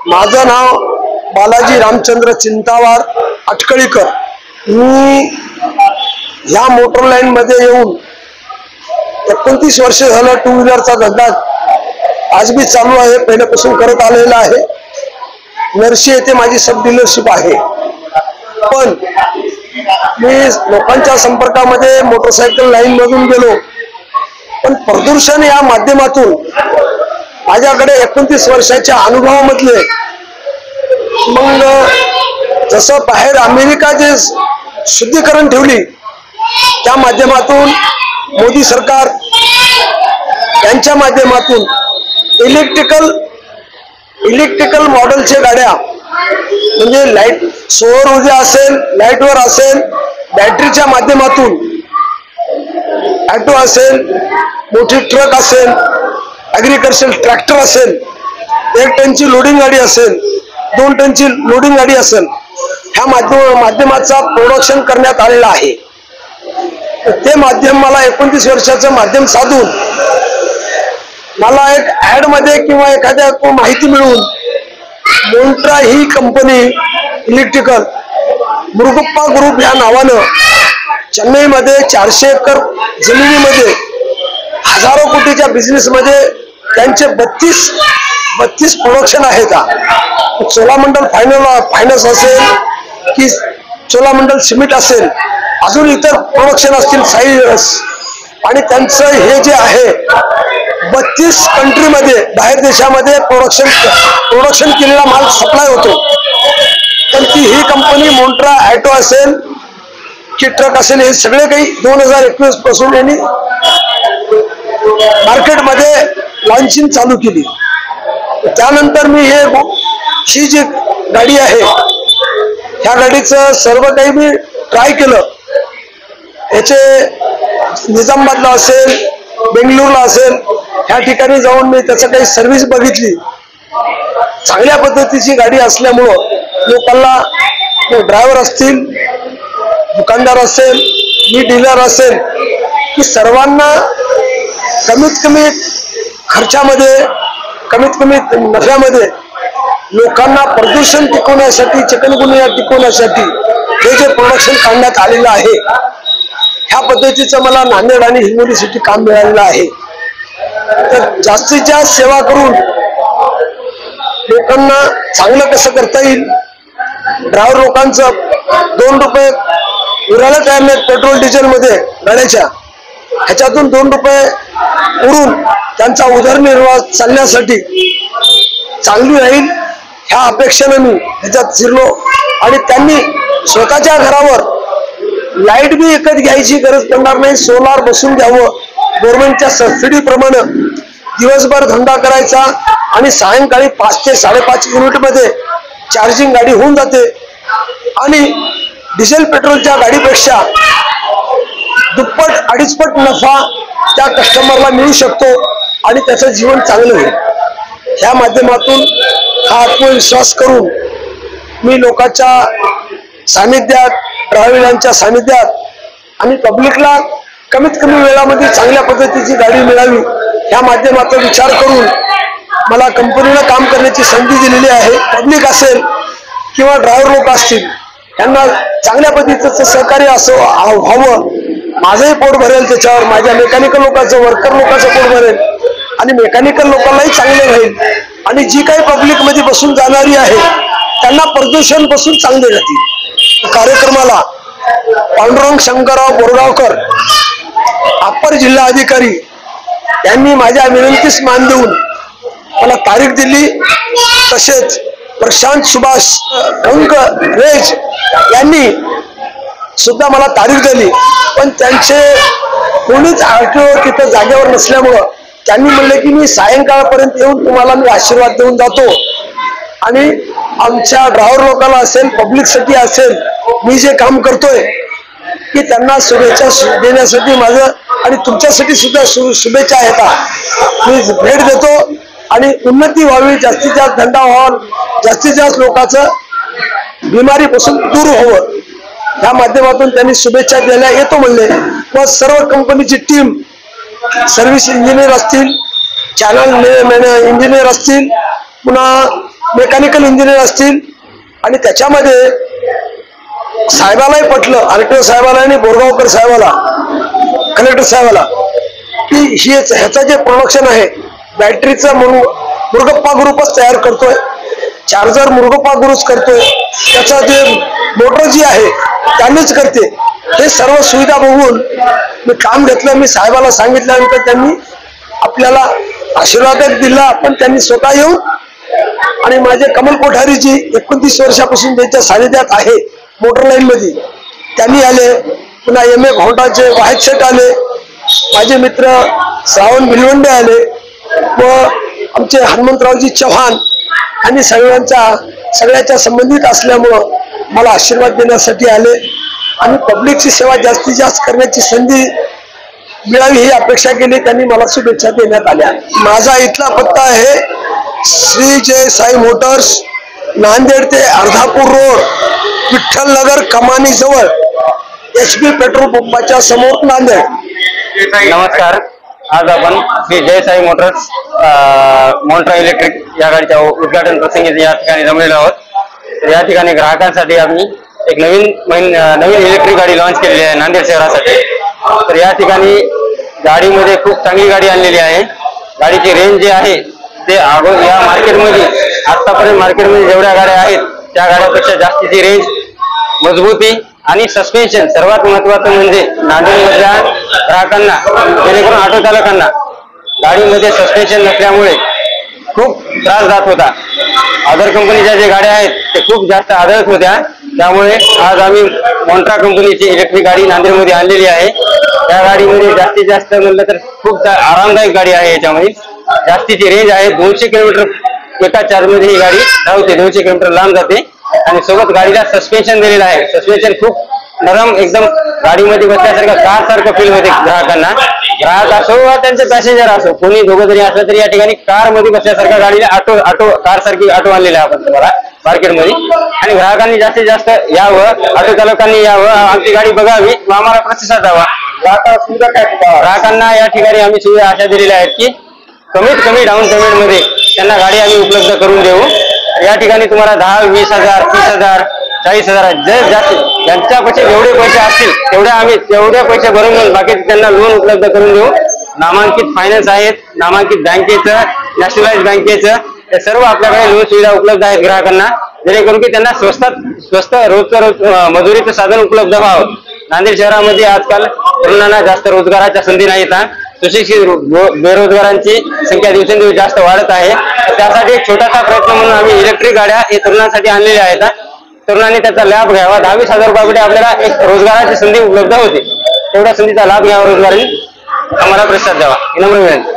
माझं नाव बालाजी रामचंद्र चिंतावार अटकळीकर। मी ह्या motor line मध्ये येऊन 29 वर्ष झालं टू व्हीलरचा धंदा आज भी चालू आहे, पहिल्यापासून करत आलेला आहे। नरशी येथे माझी सब डीलरशिप आहे, पण मी लोकांच्या संपर्कामध्ये मोटरसायकल लाईन मधून गेलो, पण प्रदूषण या माध्यमातून माझ्याकडे 29 वर्षाच्या अनुभवामधले मग जसं बाहेर अमेरिका जे शुद्धीकरण ठेवली त्या माध्यमातून मोदी सरकार यांच्या माध्यमातून इलेक्ट्रिकल मॉडेलच्या गाड्या म्हणजे लाईट सौर ऊर्जा असेल, लाईटवर असेल, बॅटरीच्या माध्यमातून ऑटो असेल, मोठी ट्रक असेल, ॲग्रिकल्चर ट्रॅक्टर असेल, 1 टनची लोडिंग गाडी असेल, 2 टनची लोडिंग गाडी असेल, ह्या माध्यमाचा प्रोडक्शन करण्यात आलेला आहे। ते माध्यम मला 29 वर्षाचं माध्यम साधून मला एक ऍड मध्ये किंवा एखाद्या माहिती मिळून मोन्ट्रा ही कंपनी इलेक्ट्रिकल मुरुगप्पा ग्रुप या नावानं चेन्नईमध्ये 400 एकर जमिनीमध्ये हजारो कोटीच्या बिझनेस मध्ये त्यांचे 32 प्रोडक्शन आहेत। चोलामंडल फायनान्स असेल की चोलामंडल सिमेंट असेल, अजून इतर प्रोडक्शन असतील साईज, आणि त्यांचं हे जे आहे 32 कंट्रीमध्ये बाहेर देशामध्ये प्रोडक्शन केलेला माल सप्लाय होतो। पण ही कंपनी मोन्ट्रा ऑटो असेल की ट्रक असेल, हे सगळे काही 2021 पासून यांनी मार्केटमध्ये लॉन्चिंग चालू केली। त्यानंतर मी ही जी गाडी आहे ह्या गाडीचं सर्व काही मी ट्राय केलं। याचे निजामाबादला असेल, बेंगळुरूला असेल, ह्या ठिकाणी जाऊन मी त्याचं काही सर्व्हिस बघितली। चांगल्या पद्धतीची गाडी असल्यामुळं लोकांना, ड्रायव्हर असतील, दुकानदार असेल, मी डीलर असेल, की सर्वांना कमीत कमी खर्चामध्ये, कमीत कमी नफ्यामध्ये लोकांना प्रदूषण टिकवण्यासाठी, चिकनगुनिया टिकवण्यासाठी हे जे प्रोडक्शन काढण्यात आलेलं आहे, ह्या पद्धतीचं मला नांदेड आणि हिंगोलीसाठी काम मिळालेलं आहे। तर जास्तीत जास्त सेवा करून लोकांना चांगलं कसं करता येईल, ड्रायव्हर लोकांचं 2 रुपये उरायला तयार नाहीत पेट्रोल डिझेल मध्ये गाड्याच्या, ह्याच्यातून 2 रुपये उडून त्यांचा उदरनिर्वाह चालण्यासाठी चांगली राहील ह्या अपेक्षेनं मी ह्याच्यात शिरलो। आणि त्यांनी स्वतःच्या घरावर लाईट बी विकत घ्यायची गरज पडणार नाही, सोलार बसून घ्यावं, गव्हर्नमेंटच्या सबसिडी प्रमाणे दिवसभर धंदा करायचा आणि सायंकाळी 5 ते 5.5 युनिटमध्ये चार्जिंग गाडी होऊन जाते आणि डिझेल पेट्रोलच्या गाडीपेक्षा दुप्पट 2.5 पट नफा त्या कस्टमरला मिळू शकतो आणि त्याचं जीवन चांगलं होईल। ह्या माध्यमातून हा आत्मविश्वास करून मी लोकांच्या सानिध्यात, ट्रॅव्हलांच्या सानिध्यात आणि पब्लिकला कमीत कमी वेळामध्ये चांगल्या पद्धतीची गाडी मिळावी ह्या माध्यमाचा विचार करून मला कंपनीला काम करण्याची संधी दिलेली आहे। पब्लिक असेल किंवा ड्रायव्हर लोक असतील, यांना चांगल्या पद्धतीचं सहकार्य असं व्हावं। माझंही पोट भरेल त्याच्यावर, माझ्या मेकॅनिकल लोकांचं, वर्कर लोकांचं पोट भरेल आणि मेकॅनिकल लोकांनाही चांगले राहील आणि जी काही पब्लिक मध्ये बसून जाणारी आहे त्यांना प्रदूषण पासून चांगले राहतील। कार्यक्रमाला पांडुरंग शंकरराव बोरगावकर अप्पर जिल्हा अधिकारी यांनी माझ्या विनंतीस मान देऊन मला तारीख दिली। तसेच प्रशांत सुभाष कंकरेज यांनी सुद्धा मला तारीख दिली, पण त्यांचे कोणीच आरटीओ तिथे जागेवर नसल्यामुळं त्यांनी म्हणले की मी सायंकाळपर्यंत येऊन तुम्हाला मी आशीर्वाद देऊन जातो आणि आमच्या ड्रायव्हर लोकांना असेल, पब्लिकसाठी असेल, मी जे काम करतोय की त्यांना शुभेच्छा देण्यासाठी माझं आणि तुमच्यासाठी सुद्धा शुभेच्छा आहेत। मी भेट देतो आणि उन्नती व्हावी, जास्तीत जास्त धंदा व्हावा, जास्तीत जास्त लोकांचं बिमारीपासून दूर व्हावं, ह्या माध्यमातून त्यांनी शुभेच्छा द्यायला येतो म्हणले। व सर्व कंपनीची टीम, सर्व्हिस इंजिनियर असतील, चॅनल इंजिनियर असतील, पुन्हा मेकॅनिकल इंजिनियर असतील आणि त्याच्यामध्ये साहेबालाही पटलं, आरटीओ साहेबाला आणि बोरगावकर साहेबाला, कलेक्टर साहेबाला, की ह्याचं जे प्रोडक्शन आहे बॅटरीचं म्हणून मुरुगप्पा ग्रुपच तयार करतोय, चार्जर मुरुगप्पा ग्रुप करतोय, त्याचा जे मोटर जी आहे त्यांनीच करते, हे सर्व सुविधा बघून मी काम घेतलं. मी साहेबाला सांगितल्यानंतर त्यांनी आपल्याला आशीर्वाद दिला, पण त्यांनी स्वतः येऊन आणि माझे कमल कोठारीजी 29 वर्षापासून त्यांच्या सानिध्यात आहे मोटर लाईन मध्ये, त्यांनी आले. पुन्हा MA घोटाचे वाहेद शेठ आले, माझे मित्र श्रावण भिलवंडे आले व आमचे हनुमंतरावजी चव्हाण आणि सगळ्याच्या संबंधित असल्यामुळं मला आशीर्वाद देण्यासाठी आले आणि पब्लिकची सेवा जास्तीत जास्त करण्याची संधी मिळावी ही अपेक्षा केली. त्यांनी मला शुभेच्छा देण्यात आल्या. माझा इथला पत्ता आहे श्री जय साई मोटर्स, नांदेड ते अर्धापूर रोड, विठ्ठल नगर कमानी जवळ, HP पेट्रोल पंपाच्या समोर, नांदेड. नमस्कार. आज आपण श्री जय साई मोटर्स मोल्ट्रा इलेक्ट्रिक या गाडीच्या उद्घाटन प्रसंगी या ठिकाणी जमलेलो आहोत. तर या ठिकाणी ग्राहकांसाठी आम्ही एक नवीन इलेक्ट्रिक गाडी लॉन्च केलेली आहे नांदेड शहरासाठी. तर या ठिकाणी गाडीमध्ये खूप चांगली गाडी आणलेली आहे. गाडीची रेंज जे आहे ते या मार्केटमध्ये आतापर्यंत मार्केटमध्ये जेवढ्या गाड्या आहेत त्या गाड्यापेक्षा जास्तीची रेंज, मजबूती आणि सस्पेन्शन. सर्वात महत्वाचं म्हणजे नांदेडमधल्या ग्राहकांना, जेणेकरून ऑटो चालकांना गाडीमध्ये सस्पेन्शन नसल्यामुळे खूप त्रास जात होता. अदर कंपनीच्या ज्या गाड्या आहेत ते खूप जास्त आदळत होत्या. त्यामुळे आज आम्ही मोन्ट्रा कंपनीची इलेक्ट्रिक गाडी नांदेडमध्ये आणलेली आहे. या गाडीमध्ये जास्तीत जास्त म्हणलं तर खूप आरामदायक गाडी आहे. याच्यामध्ये जास्तीची रेंज आहे. 200 किलोमीटर एका चार्जमध्ये ही गाडी धावते, 200 किलोमीटर लांब जाते. आणि सोबत गाडीला सस्पेन्शन दिलेलं आहे. सस्पेन्शन खूप नरम, एकदम गाडीमध्ये बसल्यासारखं कार सारखं फील होते ग्राहकांना. ग्राहक असो वा त्यांचे पॅसेंजर असो, कोणी दोघं जरी असलं तरी या ठिकाणी कार मध्ये बसल्यासारखं गाडीला ऑटो कार सारखी ऑटो आणलेला आहे आपण तुम्हाला मार्केटमध्ये. आणि ग्राहकांनी जास्तीत जास्त यावं, ऑटो चालकांनी यावं, आमची गाडी बघावी व आम्हाला प्रतिसाद द्यावा. ग्राहकांना या ठिकाणी आम्ही सुविधा अशा दिलेल्या आहेत की कमीत कमी डाऊन पेमेंट मध्ये त्यांना गाडी आम्ही उपलब्ध करून देऊ. या ठिकाणी तुम्हाला 10, 20,000, 30,000, 40,000 जास्त ज्यांच्यापाशी जेवढे पैसे असतील तेवढे पैसे भरून घेऊन बाकी त्यांना लोन उपलब्ध करून देऊ. नामांकित फायनान्स आहेत, नामांकित बँकेचं, नॅशनलाइज बँकेचं, हे सर्व आपल्याकडे लोन सुविधा उपलब्ध आहेत ग्राहकांना, जेणेकरून की त्यांना स्वस्त रोजचं रोज मजुरीचं साधन उपलब्ध व्हावं. नांदेड शहरामध्ये आजकाल तरुणांना जास्त रोजगाराच्या संधी नाहीत. सुशिक्षित बेरोजगारांची संख्या दिवसेंदिवस जास्त वाढत आहे. त्यासाठी एक छोटासा प्रयत्न म्हणून आम्ही इलेक्ट्रिक गाड्या हे तरुणांसाठी आणलेल्या आहेत. तरुणांनी त्याचा लाभ घ्यावा. 20,000 रुपयामध्ये आपल्याला एक रोजगाराची संधी उपलब्ध होते. तेवढ्या संधीचा लाभ घ्यावा रोजगारांनी, आम्हाला प्रतिसाद द्यावा. नम्र विनंती.